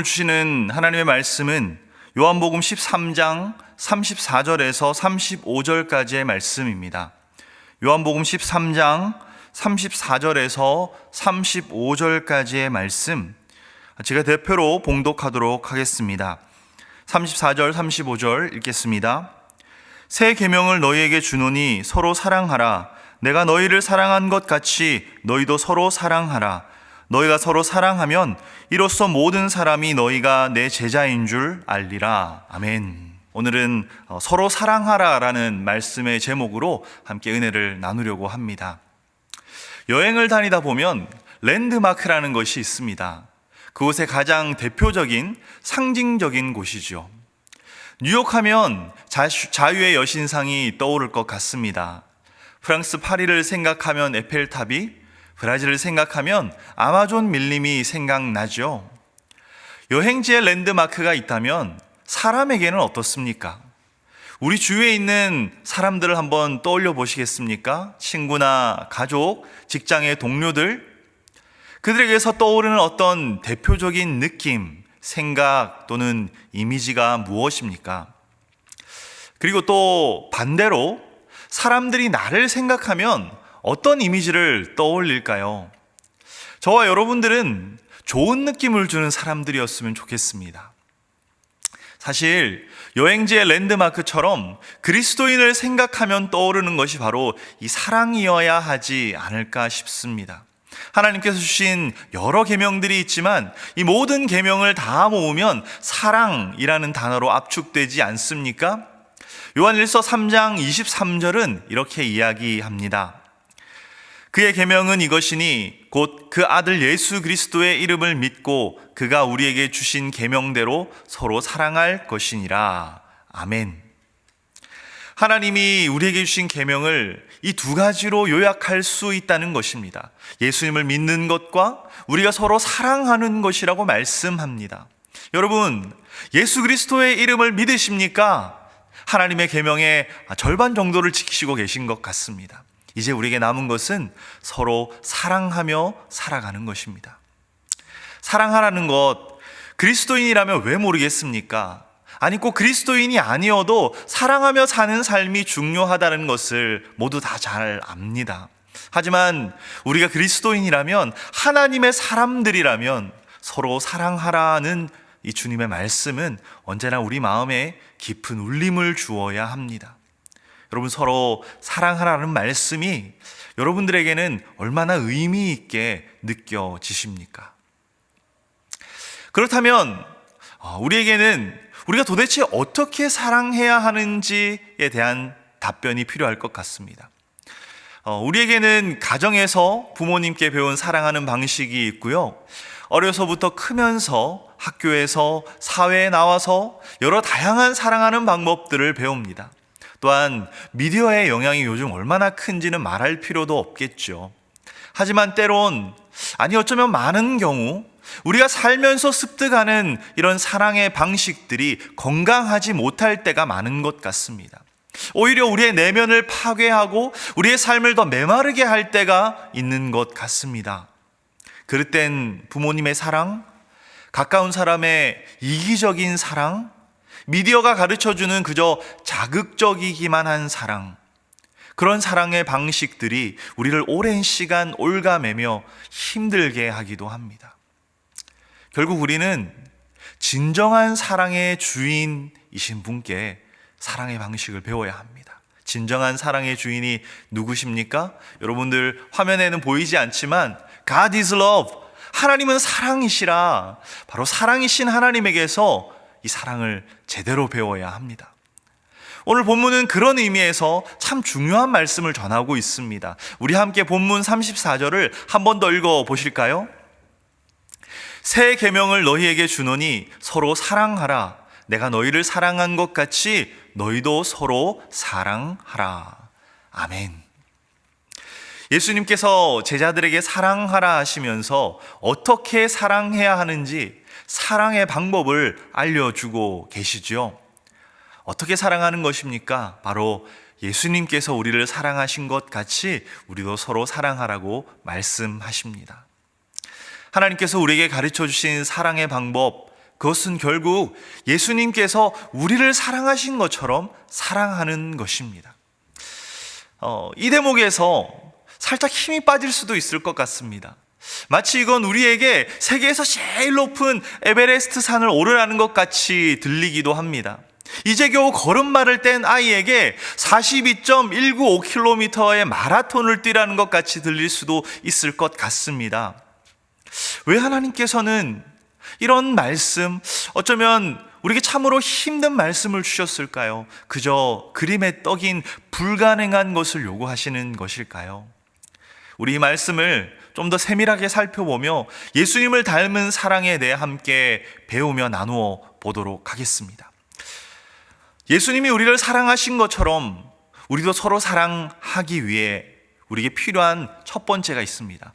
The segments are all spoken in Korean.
오늘 주시는 하나님의 말씀은 요한복음 13장 34절에서 35절까지의 말씀입니다. 요한복음 13장 34절에서 35절까지의 말씀, 제가 대표로 봉독하도록 하겠습니다. 34절, 35절 읽겠습니다. 새 계명을 너희에게 주노니 서로 사랑하라. 내가 너희를 사랑한 것 같이 너희도 서로 사랑하라. 너희가 서로 사랑하면 이로써 모든 사람이 너희가 내 제자인 줄 알리라. 아멘. 오늘은 서로 사랑하라라는 말씀의 제목으로 함께 은혜를 나누려고 합니다. 여행을 다니다 보면 랜드마크라는 것이 있습니다. 그곳의 가장 대표적인 상징적인 곳이죠. 뉴욕하면 자유의 여신상이 떠오를 것 같습니다. 프랑스 파리를 생각하면 에펠탑이, 브라질을 생각하면 아마존 밀림이 생각나죠. 여행지의 랜드마크가 있다면 사람에게는 어떻습니까? 우리 주위에 있는 사람들을 한번 떠올려 보시겠습니까? 친구나 가족, 직장의 동료들, 그들에게서 떠오르는 어떤 대표적인 느낌, 생각 또는 이미지가 무엇입니까? 그리고 또 반대로 사람들이 나를 생각하면 어떤 이미지를 떠올릴까요? 저와 여러분들은 좋은 느낌을 주는 사람들이었으면 좋겠습니다. 사실 여행지의 랜드마크처럼 그리스도인을 생각하면 떠오르는 것이 바로 이 사랑이어야 하지 않을까 싶습니다. 하나님께서 주신 여러 계명들이 있지만 이 모든 계명을 다 모으면 사랑이라는 단어로 압축되지 않습니까? 요한일서 3장 23절은 이렇게 이야기합니다. 그의 계명은 이것이니 곧 그 아들 예수 그리스도의 이름을 믿고 그가 우리에게 주신 계명대로 서로 사랑할 것이니라. 아멘. 하나님이 우리에게 주신 계명을 이 두 가지로 요약할 수 있다는 것입니다. 예수님을 믿는 것과 우리가 서로 사랑하는 것이라고 말씀합니다. 여러분, 예수 그리스도의 이름을 믿으십니까? 하나님의 계명의 절반 정도를 지키시고 계신 것 같습니다. 이제 우리에게 남은 것은 서로 사랑하며 살아가는 것입니다. 사랑하라는 것, 그리스도인이라면 왜 모르겠습니까? 아니, 꼭 그리스도인이 아니어도 사랑하며 사는 삶이 중요하다는 것을 모두 다 잘 압니다. 하지만 우리가 그리스도인이라면, 하나님의 사람들이라면 서로 사랑하라는 이 주님의 말씀은 언제나 우리 마음에 깊은 울림을 주어야 합니다. 여러분, 서로 사랑하라는 말씀이 여러분들에게는 얼마나 의미 있게 느껴지십니까? 그렇다면 우리에게는 우리가 도대체 어떻게 사랑해야 하는지에 대한 답변이 필요할 것 같습니다. 우리에게는 가정에서 부모님께 배운 사랑하는 방식이 있고요. 어려서부터 크면서 학교에서, 사회에 나와서 여러 다양한 사랑하는 방법들을 배웁니다. 또한 미디어의 영향이 요즘 얼마나 큰지는 말할 필요도 없겠죠. 하지만 때론, 아니 어쩌면 많은 경우 우리가 살면서 습득하는 이런 사랑의 방식들이 건강하지 못할 때가 많은 것 같습니다. 오히려 우리의 내면을 파괴하고 우리의 삶을 더 메마르게 할 때가 있는 것 같습니다. 그럴 땐 부모님의 사랑, 가까운 사람의 이기적인 사랑, 미디어가 가르쳐주는 그저 자극적이기만 한 사랑, 그런 사랑의 방식들이 우리를 오랜 시간 옭아매며 힘들게 하기도 합니다. 결국 우리는 진정한 사랑의 주인이신 분께 사랑의 방식을 배워야 합니다. 진정한 사랑의 주인이 누구십니까? 여러분들 화면에는 보이지 않지만 God is love, 하나님은 사랑이시라. 바로 사랑이신 하나님에게서 이 사랑을 제대로 배워야 합니다. 오늘 본문은 그런 의미에서 참 중요한 말씀을 전하고 있습니다. 우리 함께 본문 34절을 한 번 더 읽어 보실까요? 새 계명을 너희에게 주노니 서로 사랑하라. 내가 너희를 사랑한 것 같이 너희도 서로 사랑하라. 아멘. 예수님께서 제자들에게 사랑하라 하시면서 어떻게 사랑해야 하는지 사랑의 방법을 알려주고 계시죠. 어떻게 사랑하는 것입니까? 바로 예수님께서 우리를 사랑하신 것 같이 우리도 서로 사랑하라고 말씀하십니다. 하나님께서 우리에게 가르쳐 주신 사랑의 방법, 그것은 결국 예수님께서 우리를 사랑하신 것처럼 사랑하는 것입니다. 이 대목에서 살짝 힘이 빠질 수도 있을 것 같습니다. 마치 이건 우리에게 세계에서 제일 높은 에베레스트 산을 오르라는 것 같이 들리기도 합니다. 이제 겨우 걸음마를 뗀 아이에게 42.195km의 마라톤을 뛰라는 것 같이 들릴 수도 있을 것 같습니다. 왜 하나님께서는 이런 말씀, 어쩌면 우리에게 참으로 힘든 말씀을 주셨을까요? 그저 그림의 떡인 불가능한 것을 요구하시는 것일까요? 우리 이 말씀을 좀 더 세밀하게 살펴보며 예수님을 닮은 사랑에 대해 함께 배우며 나누어 보도록 하겠습니다. 예수님이 우리를 사랑하신 것처럼 우리도 서로 사랑하기 위해 우리에게 필요한 첫 번째가 있습니다.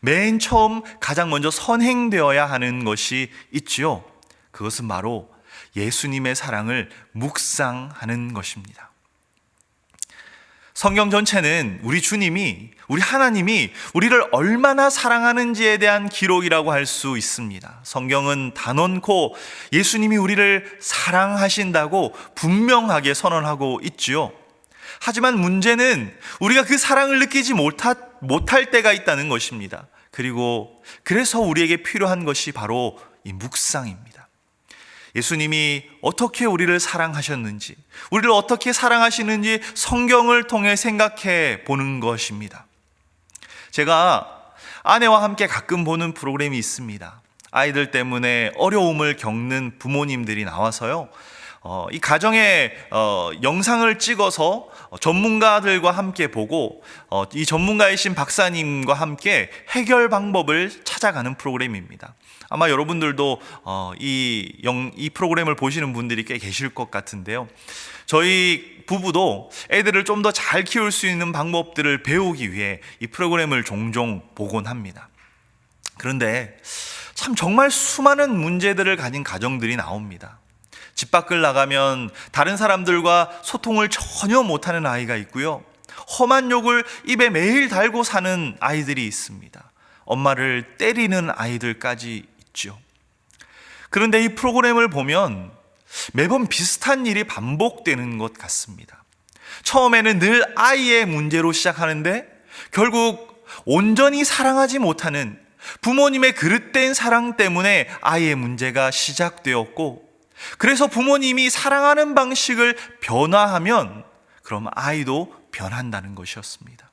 맨 처음 가장 먼저 선행되어야 하는 것이 있지요. 그것은 바로 예수님의 사랑을 묵상하는 것입니다. 성경 전체는 우리 주님이, 우리 하나님이 우리를 얼마나 사랑하는지에 대한 기록이라고 할 수 있습니다. 성경은 단언코 예수님이 우리를 사랑하신다고 분명하게 선언하고 있지요. 하지만 문제는 우리가 그 사랑을 느끼지 못할 때가 있다는 것입니다. 그래서 우리에게 필요한 것이 바로 이 묵상입니다. 예수님이 어떻게 우리를 사랑하셨는지, 우리를 어떻게 사랑하시는지 성경을 통해 생각해 보는 것입니다. 제가 아내와 함께 가끔 보는 프로그램이 있습니다. 아이들 때문에 어려움을 겪는 부모님들이 나와서요, 이 가정의 영상을 찍어서 전문가들과 함께 보고 이 전문가이신 박사님과 함께 해결 방법을 찾아가는 프로그램입니다. 아마 여러분들도 이 프로그램을 보시는 분들이 꽤 계실 것 같은데요. 저희 부부도 애들을 좀 더 잘 키울 수 있는 방법들을 배우기 위해 이 프로그램을 종종 보곤 합니다. 그런데 참 정말 수많은 문제들을 가진 가정들이 나옵니다. 집 밖을 나가면 다른 사람들과 소통을 전혀 못하는 아이가 있고요. 험한 욕을 입에 매일 달고 사는 아이들이 있습니다. 엄마를 때리는 아이들까지 있죠. 그런데 이 프로그램을 보면 매번 비슷한 일이 반복되는 것 같습니다. 처음에는 늘 아이의 문제로 시작하는데 결국 온전히 사랑하지 못하는 부모님의 그릇된 사랑 때문에 아이의 문제가 시작되었고, 그래서 부모님이 사랑하는 방식을 변화하면 그럼 아이도 변한다는 것이었습니다.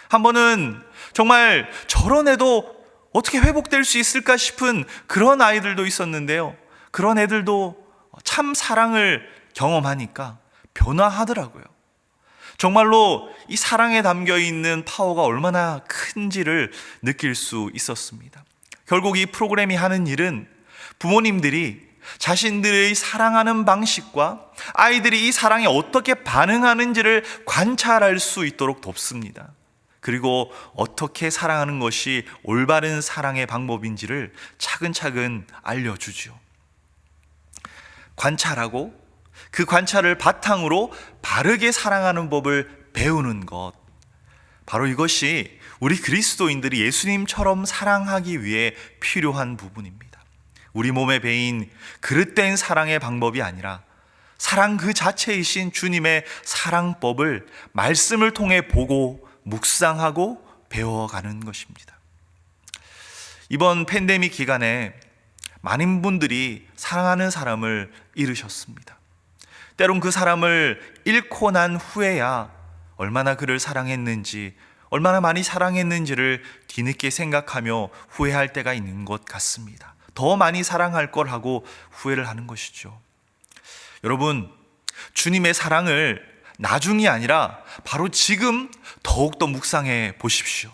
한 번은 정말 저런 애도 어떻게 회복될 수 있을까 싶은 그런 아이들도 있었는데요. 그런 애들도 참 사랑을 경험하니까 변화하더라고요. 정말로 이 사랑에 담겨 있는 파워가 얼마나 큰지를 느낄 수 있었습니다. 결국 이 프로그램이 하는 일은 부모님들이 자신들의 사랑하는 방식과 아이들이 이 사랑에 어떻게 반응하는지를 관찰할 수 있도록 돕습니다. 그리고 어떻게 사랑하는 것이 올바른 사랑의 방법인지를 차근차근 알려주죠. 관찰하고 그 관찰을 바탕으로 바르게 사랑하는 법을 배우는 것, 바로 이것이 우리 그리스도인들이 예수님처럼 사랑하기 위해 필요한 부분입니다. 우리 몸에 배인 그릇된 사랑의 방법이 아니라 사랑 그 자체이신 주님의 사랑법을 말씀을 통해 보고 묵상하고 배워가는 것입니다. 이번 팬데믹 기간에 많은 분들이 사랑하는 사람을 잃으셨습니다. 때론 그 사람을 잃고 난 후에야 얼마나 그를 사랑했는지, 얼마나 많이 사랑했는지를 뒤늦게 생각하며 후회할 때가 있는 것 같습니다. 더 많이 사랑할 걸 하고 후회를 하는 것이죠. 여러분, 주님의 사랑을 나중이 아니라 바로 지금 더욱더 묵상해 보십시오.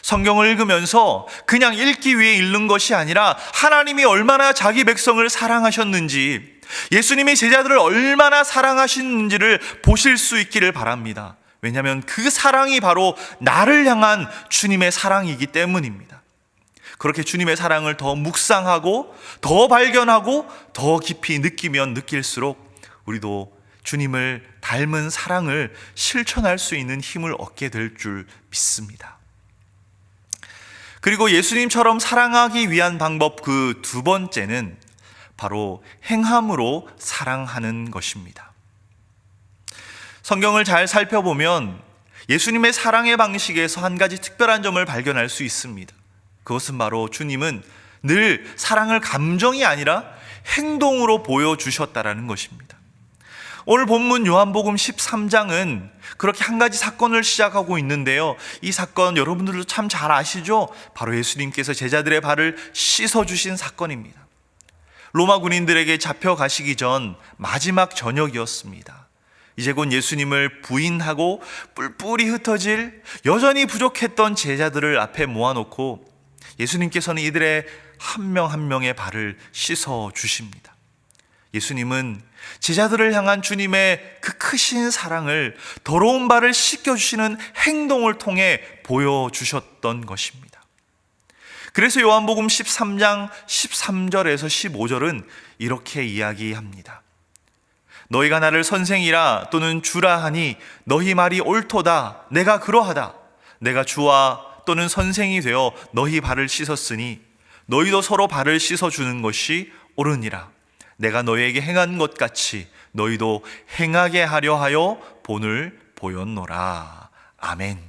성경을 읽으면서 그냥 읽기 위해 읽는 것이 아니라 하나님이 얼마나 자기 백성을 사랑하셨는지, 예수님이 제자들을 얼마나 사랑하시는지를 보실 수 있기를 바랍니다. 왜냐하면 그 사랑이 바로 나를 향한 주님의 사랑이기 때문입니다. 그렇게 주님의 사랑을 더 묵상하고 더 발견하고 더 깊이 느끼면 느낄수록 우리도 주님을 닮은 사랑을 실천할 수 있는 힘을 얻게 될 줄 믿습니다. 그리고 예수님처럼 사랑하기 위한 방법 그 두 번째는 바로 행함으로 사랑하는 것입니다. 성경을 잘 살펴보면 예수님의 사랑의 방식에서 한 가지 특별한 점을 발견할 수 있습니다. 그것은 바로 주님은 늘 사랑을 감정이 아니라 행동으로 보여주셨다라는 것입니다. 오늘 본문 요한복음 13장은 그렇게 한 가지 사건을 시작하고 있는데요. 이 사건 여러분들도 참 잘 아시죠? 바로 예수님께서 제자들의 발을 씻어주신 사건입니다. 로마 군인들에게 잡혀가시기 전 마지막 저녁이었습니다. 이제 곧 예수님을 부인하고 뿔뿔이 흩어질 여전히 부족했던 제자들을 앞에 모아놓고 예수님께서는 이들의 한 명 한 명의 발을 씻어 주십니다. 예수님은 제자들을 향한 주님의 그 크신 사랑을 더러운 발을 씻겨주시는 행동을 통해 보여주셨던 것입니다. 그래서 요한복음 13장 13절에서 15절은 이렇게 이야기합니다. 너희가 나를 선생이라 또는 주라 하니 너희 말이 옳도다. 내가 그러하다. 내가 주와 또는 선생이 되어 너희 발을 씻었으니 너희도 서로 발을 씻어주는 것이 옳으니라. 내가 너희에게 행한 것 같이 너희도 행하게 하려 하여 본을 보였노라. 아멘.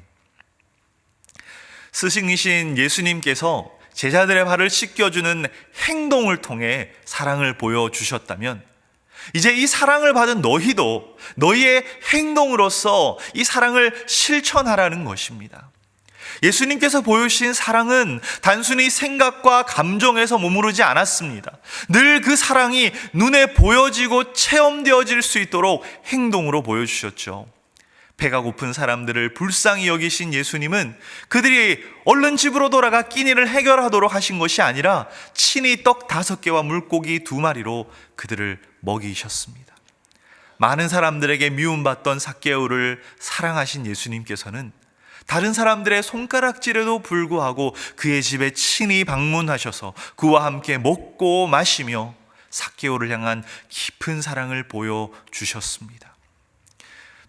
스승이신 예수님께서 제자들의 발을 씻겨주는 행동을 통해 사랑을 보여주셨다면 이제 이 사랑을 받은 너희도 너희의 행동으로서 이 사랑을 실천하라는 것입니다. 예수님께서 보여주신 사랑은 단순히 생각과 감정에서 머무르지 않았습니다. 늘 그 사랑이 눈에 보여지고 체험되어질 수 있도록 행동으로 보여주셨죠. 배가 고픈 사람들을 불쌍히 여기신 예수님은 그들이 얼른 집으로 돌아가 끼니를 해결하도록 하신 것이 아니라 친히 떡 5개와 물고기 2마리로 그들을 먹이셨습니다. 많은 사람들에게 미움받던 삭개오를 사랑하신 예수님께서는 다른 사람들의 손가락질에도 불구하고 그의 집에 친히 방문하셔서 그와 함께 먹고 마시며 삭개오를 향한 깊은 사랑을 보여주셨습니다.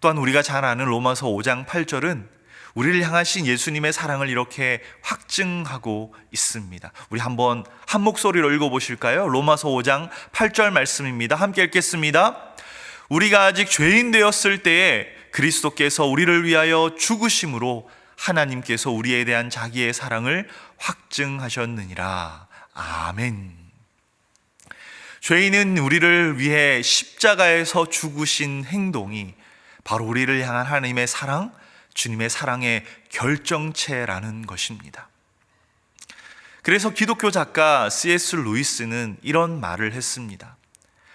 또한 우리가 잘 아는 로마서 5장 8절은 우리를 향하신 예수님의 사랑을 이렇게 확증하고 있습니다. 우리 한번 한 목소리로 읽어보실까요? 로마서 5장 8절 말씀입니다. 함께 읽겠습니다. 우리가 아직 죄인 되었을 때에 그리스도께서 우리를 위하여 죽으심으로 하나님께서 우리에 대한 자기의 사랑을 확증하셨느니라. 아멘. 죄인은 우리를 위해 십자가에서 죽으신 행동이 바로 우리를 향한 하나님의 사랑, 주님의 사랑의 결정체라는 것입니다. 그래서 기독교 작가 C.S. 루이스는 이런 말을 했습니다.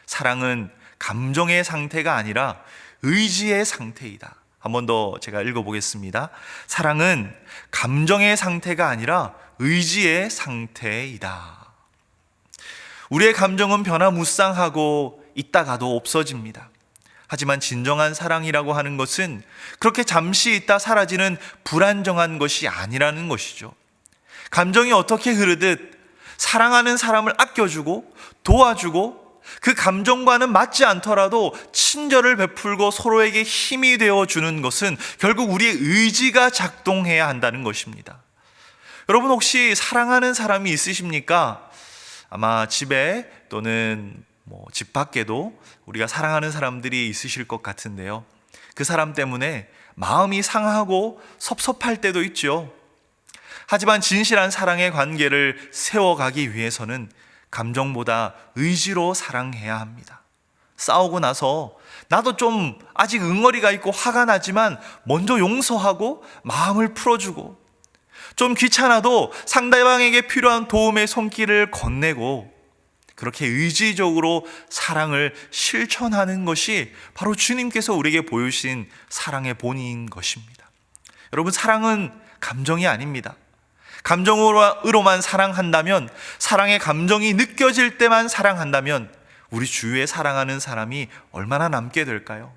사랑은 감정의 상태가 아니라 의지의 상태이다. 한 번 더 제가 읽어보겠습니다. 사랑은 감정의 상태가 아니라 의지의 상태이다. 우리의 감정은 변화무쌍하고 있다가도 없어집니다. 하지만 진정한 사랑이라고 하는 것은 그렇게 잠시 있다 사라지는 불안정한 것이 아니라는 것이죠. 감정이 어떻게 흐르듯 사랑하는 사람을 아껴주고 도와주고 그 감정과는 맞지 않더라도 친절을 베풀고 서로에게 힘이 되어주는 것은 결국 우리의 의지가 작동해야 한다는 것입니다. 여러분 혹시 사랑하는 사람이 있으십니까? 아마 집에 또는 집 밖에도 우리가 사랑하는 사람들이 있으실 것 같은데요. 그 사람 때문에 마음이 상하고 섭섭할 때도 있죠. 하지만 진실한 사랑의 관계를 세워가기 위해서는 감정보다 의지로 사랑해야 합니다. 싸우고 나서 나도 좀 아직 응어리가 있고 화가 나지만 먼저 용서하고 마음을 풀어주고 좀 귀찮아도 상대방에게 필요한 도움의 손길을 건네고 그렇게 의지적으로 사랑을 실천하는 것이 바로 주님께서 우리에게 보여주신 사랑의 본인 것입니다. 여러분, 사랑은 감정이 아닙니다. 감정으로만 사랑한다면, 사랑의 감정이 느껴질 때만 사랑한다면 우리 주위에 사랑하는 사람이 얼마나 남게 될까요?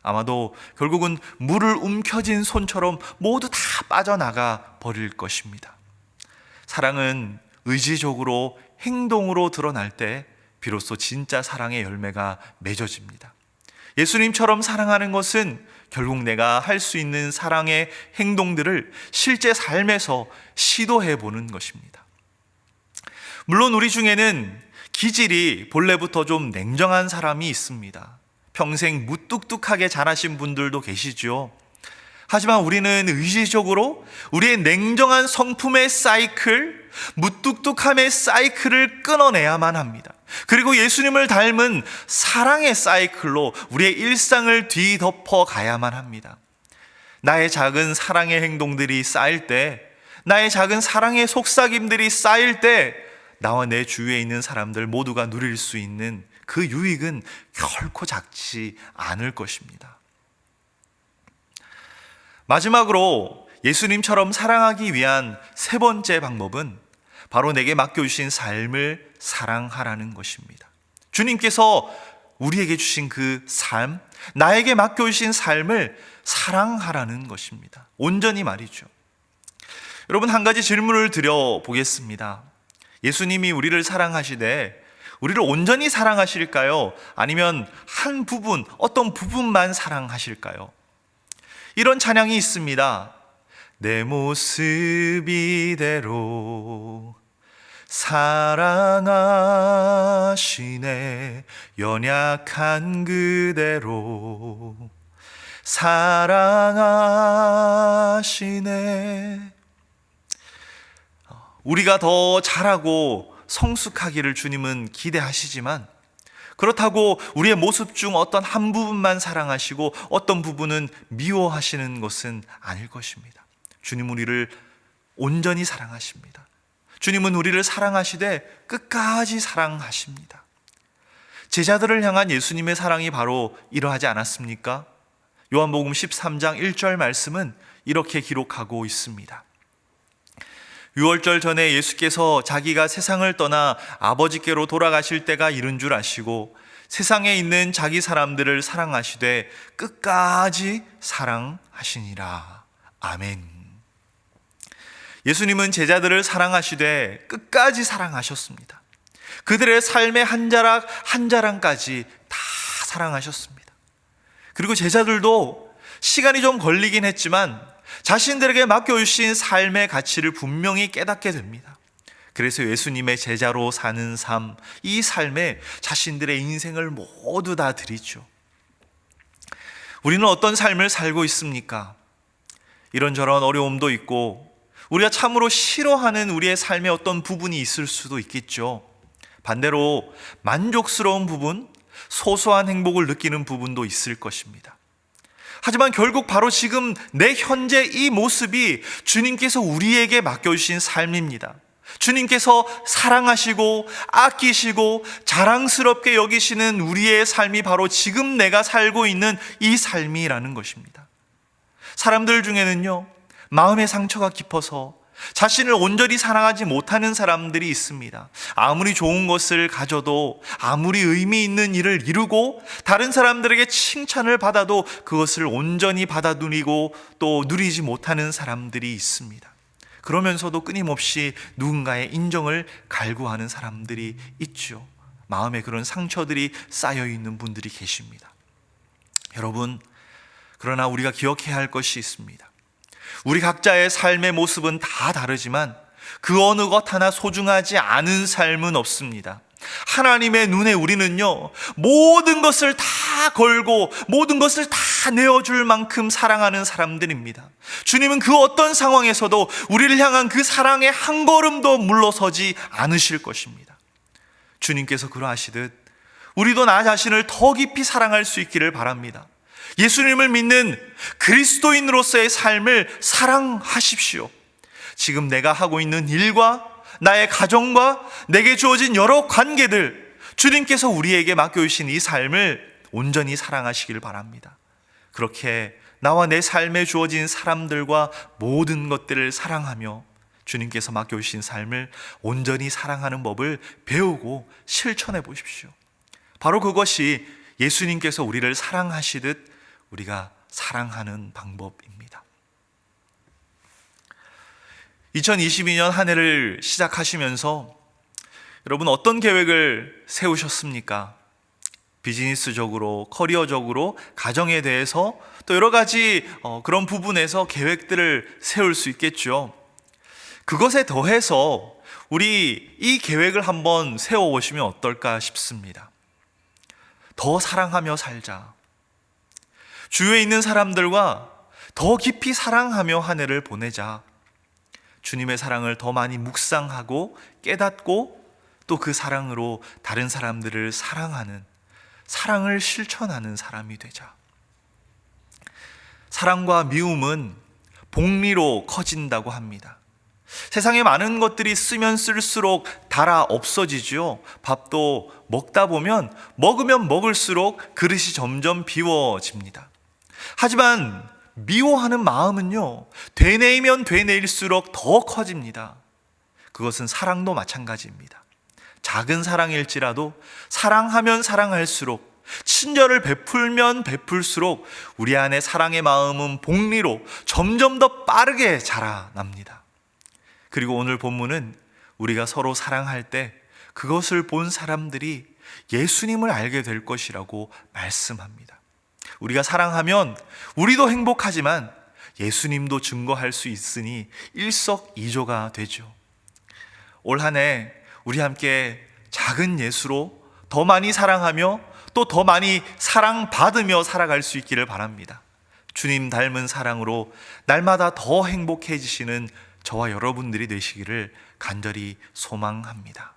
아마도 결국은 물을 움켜쥔 손처럼 모두 다 빠져나가 버릴 것입니다. 사랑은 의지적으로 행동으로 드러날 때 비로소 진짜 사랑의 열매가 맺어집니다. 예수님처럼 사랑하는 것은 결국 내가 할 수 있는 사랑의 행동들을 실제 삶에서 시도해 보는 것입니다. 물론 우리 중에는 기질이 본래부터 좀 냉정한 사람이 있습니다. 평생 무뚝뚝하게 자라신 분들도 계시죠. 하지만 우리는 의지적으로 우리의 냉정한 성품의 사이클, 무뚝뚝함의 사이클을 끊어내야만 합니다. 그리고 예수님을 닮은 사랑의 사이클로 우리의 일상을 뒤덮어 가야만 합니다. 나의 작은 사랑의 행동들이 쌓일 때, 나의 작은 사랑의 속삭임들이 쌓일 때 나와 내 주위에 있는 사람들 모두가 누릴 수 있는 그 유익은 결코 작지 않을 것입니다. 마지막으로 예수님처럼 사랑하기 위한 세 번째 방법은 바로 내게 맡겨주신 삶을 사랑하라는 것입니다. 주님께서 우리에게 주신 그 삶, 나에게 맡겨주신 삶을 사랑하라는 것입니다. 온전히 말이죠. 여러분, 한 가지 질문을 드려보겠습니다. 예수님이 우리를 사랑하시되 우리를 온전히 사랑하실까요? 아니면 한 부분, 어떤 부분만 사랑하실까요? 이런 찬양이 있습니다. 내 모습 이대로 사랑하시네, 연약한 그대로 사랑하시네. 우리가 더 잘하고 성숙하기를 주님은 기대하시지만, 그렇다고 우리의 모습 중 어떤 한 부분만 사랑하시고 어떤 부분은 미워하시는 것은 아닐 것입니다. 주님은 우리를 온전히 사랑하십니다. 주님은 우리를 사랑하시되 끝까지 사랑하십니다. 제자들을 향한 예수님의 사랑이 바로 이러하지 않았습니까? 요한복음 13장 1절 말씀은 이렇게 기록하고 있습니다. 유월절 전에 예수께서 자기가 세상을 떠나 아버지께로 돌아가실 때가 이른 줄 아시고 세상에 있는 자기 사람들을 사랑하시되 끝까지 사랑하시니라. 아멘. 예수님은 제자들을 사랑하시되 끝까지 사랑하셨습니다. 그들의 삶의 한 자락 한 자락까지 다 사랑하셨습니다. 그리고 제자들도 시간이 좀 걸리긴 했지만 자신들에게 맡겨주신 삶의 가치를 분명히 깨닫게 됩니다. 그래서 예수님의 제자로 사는 삶, 이 삶에 자신들의 인생을 모두 다 드리죠. 우리는 어떤 삶을 살고 있습니까? 이런저런 어려움도 있고 우리가 참으로 싫어하는 우리의 삶의 어떤 부분이 있을 수도 있겠죠. 반대로 만족스러운 부분, 소소한 행복을 느끼는 부분도 있을 것입니다. 하지만 결국 바로 지금 내 현재 이 모습이 주님께서 우리에게 맡겨주신 삶입니다. 주님께서 사랑하시고 아끼시고 자랑스럽게 여기시는 우리의 삶이 바로 지금 내가 살고 있는 이 삶이라는 것입니다. 사람들 중에는요, 마음의 상처가 깊어서 자신을 온전히 사랑하지 못하는 사람들이 있습니다. 아무리 좋은 것을 가져도, 아무리 의미 있는 일을 이루고 다른 사람들에게 칭찬을 받아도 그것을 온전히 받아 누리고 또 누리지 못하는 사람들이 있습니다. 그러면서도 끊임없이 누군가의 인정을 갈구하는 사람들이 있죠. 마음에 그런 상처들이 쌓여 있는 분들이 계십니다. 여러분, 그러나 우리가 기억해야 할 것이 있습니다. 우리 각자의 삶의 모습은 다 다르지만 그 어느 것 하나 소중하지 않은 삶은 없습니다. 하나님의 눈에 우리는요, 모든 것을 다 걸고 모든 것을 다 내어줄 만큼 사랑하는 사람들입니다. 주님은 그 어떤 상황에서도 우리를 향한 그 사랑의 한 걸음도 물러서지 않으실 것입니다. 주님께서 그러하시듯 우리도 나 자신을 더 깊이 사랑할 수 있기를 바랍니다. 예수님을 믿는 그리스도인으로서의 삶을 사랑하십시오. 지금 내가 하고 있는 일과 나의 가정과 내게 주어진 여러 관계들, 주님께서 우리에게 맡겨주신 이 삶을 온전히 사랑하시길 바랍니다. 그렇게 나와 내 삶에 주어진 사람들과 모든 것들을 사랑하며 주님께서 맡겨주신 삶을 온전히 사랑하는 법을 배우고 실천해 보십시오. 바로 그것이 예수님께서 우리를 사랑하시듯 우리가 사랑하는 방법입니다. 2022년 한 해를 시작하시면서 여러분 어떤 계획을 세우셨습니까? 비즈니스적으로, 커리어적으로, 가정에 대해서 또 여러 가지 그런 부분에서 계획들을 세울 수 있겠죠. 그것에 더해서 우리 이 계획을 한번 세워보시면 어떨까 싶습니다. 더 사랑하며 살자. 주위에 있는 사람들과 더 깊이 사랑하며 한 해를 보내자. 주님의 사랑을 더 많이 묵상하고 깨닫고 또 그 사랑으로 다른 사람들을 사랑하는, 사랑을 실천하는 사람이 되자. 사랑과 미움은 복리로 커진다고 합니다. 세상에 많은 것들이 쓰면 쓸수록 닳아 없어지죠. 밥도 먹다 보면 먹으면 먹을수록 그릇이 점점 비워집니다. 하지만 미워하는 마음은요, 되뇌이면 되뇌일수록 더 커집니다. 그것은 사랑도 마찬가지입니다. 작은 사랑일지라도 사랑하면 사랑할수록, 친절을 베풀면 베풀수록 우리 안에 사랑의 마음은 복리로 점점 더 빠르게 자라납니다. 그리고 오늘 본문은 우리가 서로 사랑할 때 그것을 본 사람들이 예수님을 알게 될 것이라고 말씀합니다. 우리가 사랑하면 우리도 행복하지만 예수님도 증거할 수 있으니 일석이조가 되죠. 올 한 해 우리 함께 작은 예수로 더 많이 사랑하며 또 더 많이 사랑받으며 살아갈 수 있기를 바랍니다. 주님 닮은 사랑으로 날마다 더 행복해지시는 저와 여러분들이 되시기를 간절히 소망합니다.